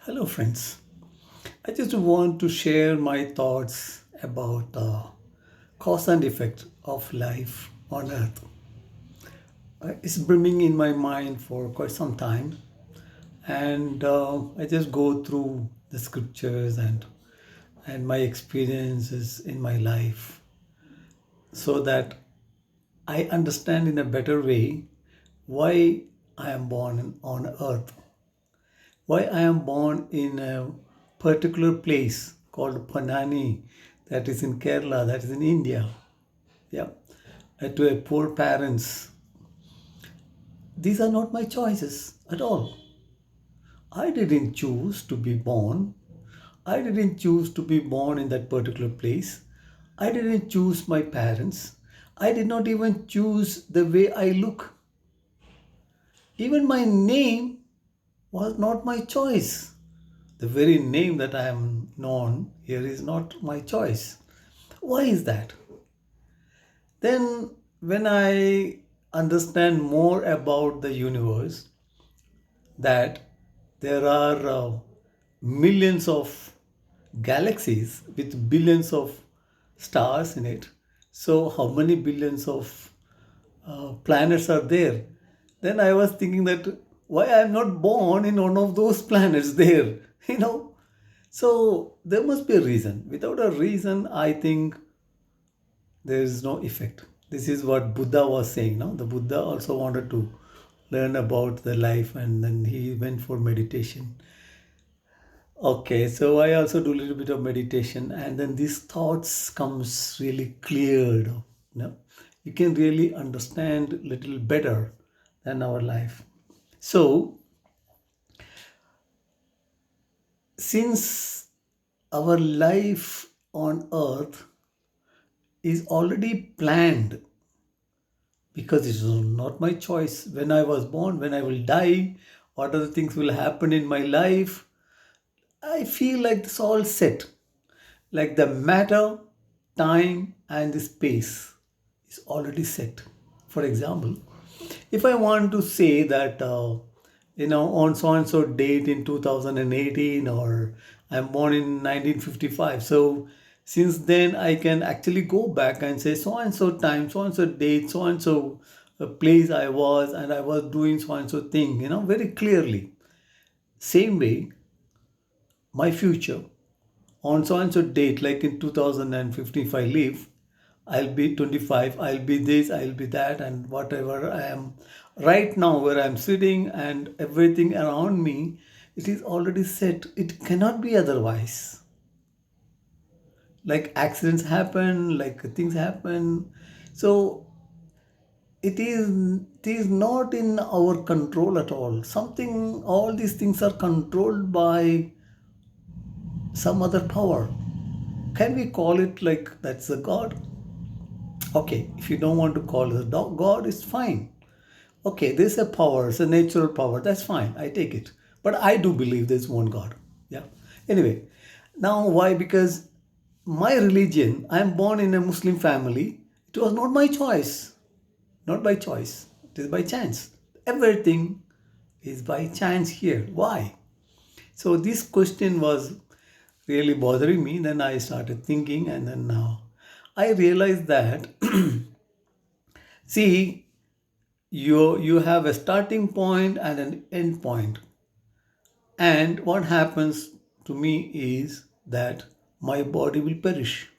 Hello, friends. I just want to share my thoughts about the cause and effect of life on Earth. It's brimming in my mind for quite some time, and I just go through the scriptures and my experiences in my life so that I understand in a better way why I am born on Earth, why I am born in a particular place called Panani, that is in Kerala, that is in India. Yeah, to a poor parents. These are not my choices at all. I didn't choose to be born. I didn't choose to be born in that particular place. I didn't choose my parents. I did not even choose the way I look. Even my name was not my choice. The very name that I am known here is not my choice. Why is that? Then, when I understand more about the universe, that there are millions of galaxies with billions of stars in it. So, how many billions of planets are there? Then I was thinking that why I am not born in one of those planets there, you know. So there must be a reason. Without a reason, I think there is no effect. This is what Buddha was saying. No, the Buddha also wanted to learn about the life, and then he went for meditation. Okay, so I also do a little bit of meditation, and then these thoughts comes really cleared. You can really understand little better than our life. So since our life on earth is already planned, because it is not my choice when I was born, when I will die, what other things will happen in my life. I feel like it's all set. Like the matter, time, and the space is already set. For example, if I want to say that, on so and so date in 2018, or I'm born in 1955, so since then I can actually go back and say so and so time, so and so date, so and so place I was, and I was doing so and so thing, very clearly. Same way, my future on so and so date, like in 2050, if I live, I'll be 25, I'll be this, I'll be that, and whatever I am right now, where I'm sitting and everything around me, it is already set. It cannot be otherwise. Like accidents happen, like things happen. So it is not in our control at all. Something, all these things are controlled by some other power. Can we call it like that's a god? Okay, if you don't want to call it a god, it's fine. Okay, there's a power, it's a natural power, that's fine, I take it. But I do believe there's one god. Yeah. Anyway, now why? Because my religion, I'm born in a Muslim family. It was not my choice. Not by choice. It is by chance. Everything is by chance here. Why? So this question was really bothering me. Then I started thinking, and then now I realized that see, you have a starting point and an end point. And what happens to me is that my body will perish.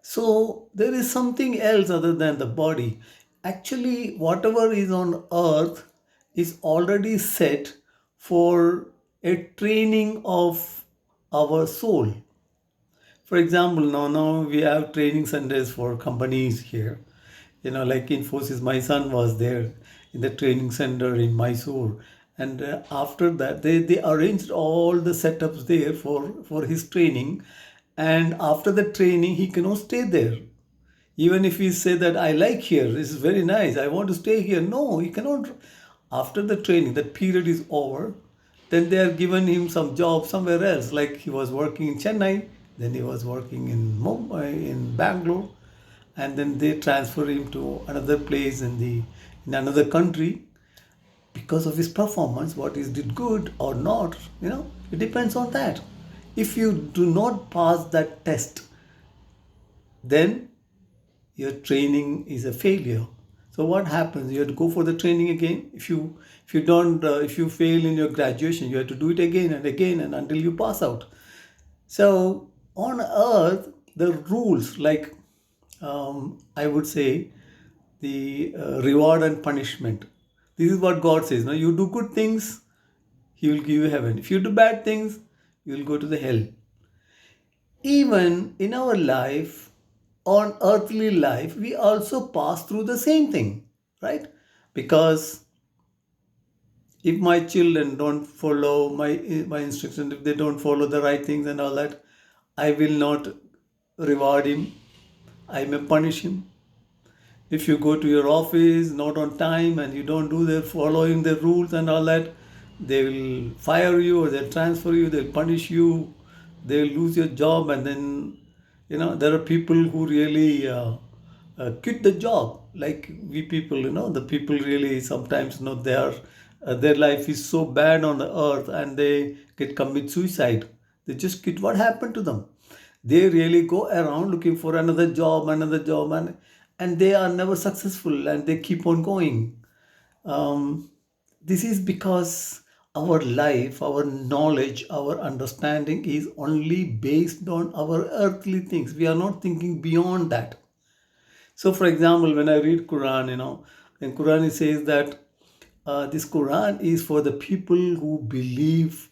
So there is something else other than the body. Actually, whatever is on earth is already set for a training of our soul. For example, now we have training centers for companies here. Like Infosys, my son was there in the training center in Mysore. And after that, they arranged all the setups there for his training. And after the training, he cannot stay there. Even if he say that I like here, this is very nice, I want to stay here. No, he cannot. After the training, that period is over. Then they are given him some job somewhere else. Like he was working in Chennai, then he was working in Mumbai, in Bangalore, and then they transfer him to another place in another country. because of his performance, what is did good or not, it depends on that. If you do not pass that test, then your training is a failure. So what happens? You have to go for the training again. If you fail in your graduation, you have to do it again and again and until you pass out. So on earth, the rules, like I would say, the reward and punishment. This is what God says. Now you do good things, He will give you heaven. If you do bad things, you will go to the hell. Even in our life, on earthly life, we also pass through the same thing, right? Because if my children don't follow my instructions, if they don't follow the right things and all that, I will not reward him. I may punish him. If you go to your office not on time and you don't do the following the rules and all that, they will fire you or they'll transfer you, they'll punish you, they'll lose your job. And then there are people who really quit the job, like we people, the people really sometimes, they are their life is so bad on the earth and they get commit suicide. They just quit. What happened to them? They really go around looking for another job, and they are never successful and they keep on going. This is because our life, our knowledge, our understanding is only based on our earthly things. We are not thinking beyond that. So, for example, when I read Quran, in Quran it says that this Quran is for the people who believe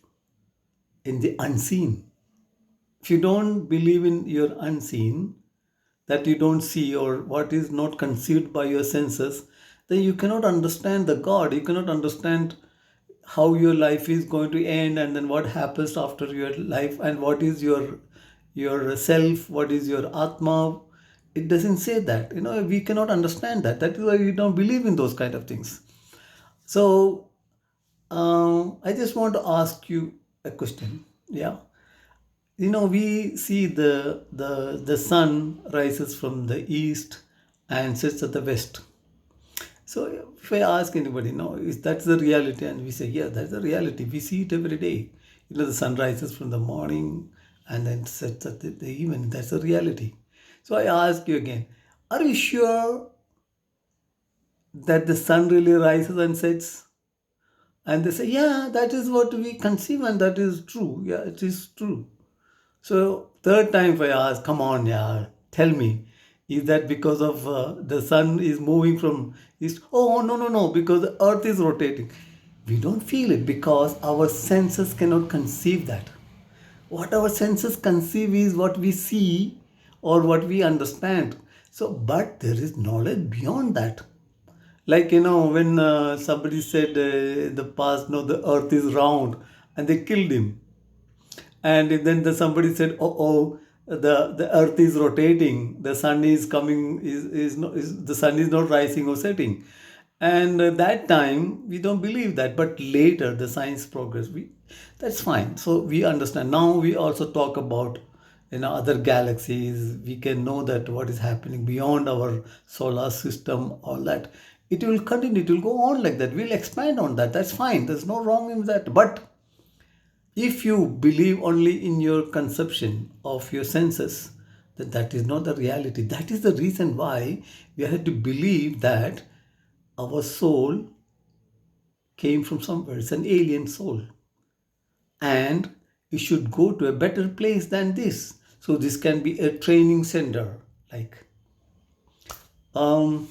in the unseen. If you don't believe in your unseen, that you don't see or what is not conceived by your senses, then you cannot understand the God. You cannot understand how your life is going to end and then what happens after your life and what is your self, what is your Atma. It doesn't say that. We cannot understand that. That is why we don't believe in those kind of things. So I just want to ask you a question. Yeah. We see the sun rises from the east and sets at the west. So if I ask anybody, is that's the reality? And we say, yeah, that's the reality. We see it every day. The sun rises from the morning and then sets at the evening. That's the reality. So I ask you again, are you sure that the sun really rises and sets? And they say, yeah, that is what we conceive and that is true. Yeah, it is true. So third time if I ask, come on, yeah, tell me, is that because of the sun is moving from east? Oh, no, no, no, because the earth is rotating. We don't feel it because our senses cannot conceive that. What our senses conceive is what we see or what we understand. So, but there is knowledge beyond that. Like, when somebody said in the past, no, the earth is round and they killed him. And then somebody said, oh, the earth is rotating, the sun is coming, the sun is not rising or setting. And that time we don't believe that, but later the science progress, that's fine. So we understand. Now we also talk about other galaxies. We can know that what is happening beyond our solar system, all that. It will continue, it will go on like that. We'll expand on that. That's fine. There's no wrong in that. But if you believe only in your conception of your senses, then that is not the reality. That is the reason why we have to believe that our soul came from somewhere. It's an alien soul. And you should go to a better place than this. So this can be a training center. Um,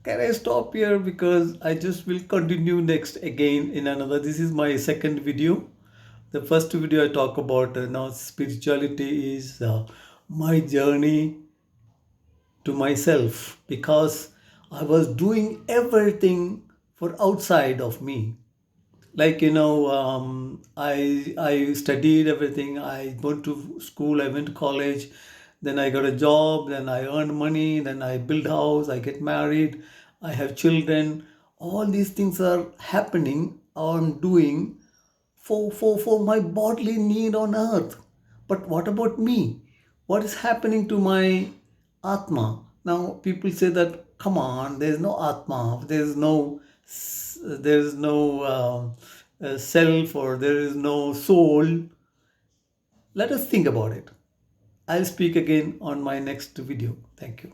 can I stop here because I just will continue next again in another. This is my second video. The first video I talk about now spirituality is my journey to myself, because I was doing everything for outside of me. Like I studied everything. I went to school. I went to college. Then I got a job. Then I earned money. Then I build house. I get married. I have children. All these things are happening. I'm doing for my bodily need on earth. But what about me? What is happening to my Atma? Now, people say that Come on, there is no Atma, there is no self, or there is no soul. Let us think about it. I'll speak again on my next video. Thank you.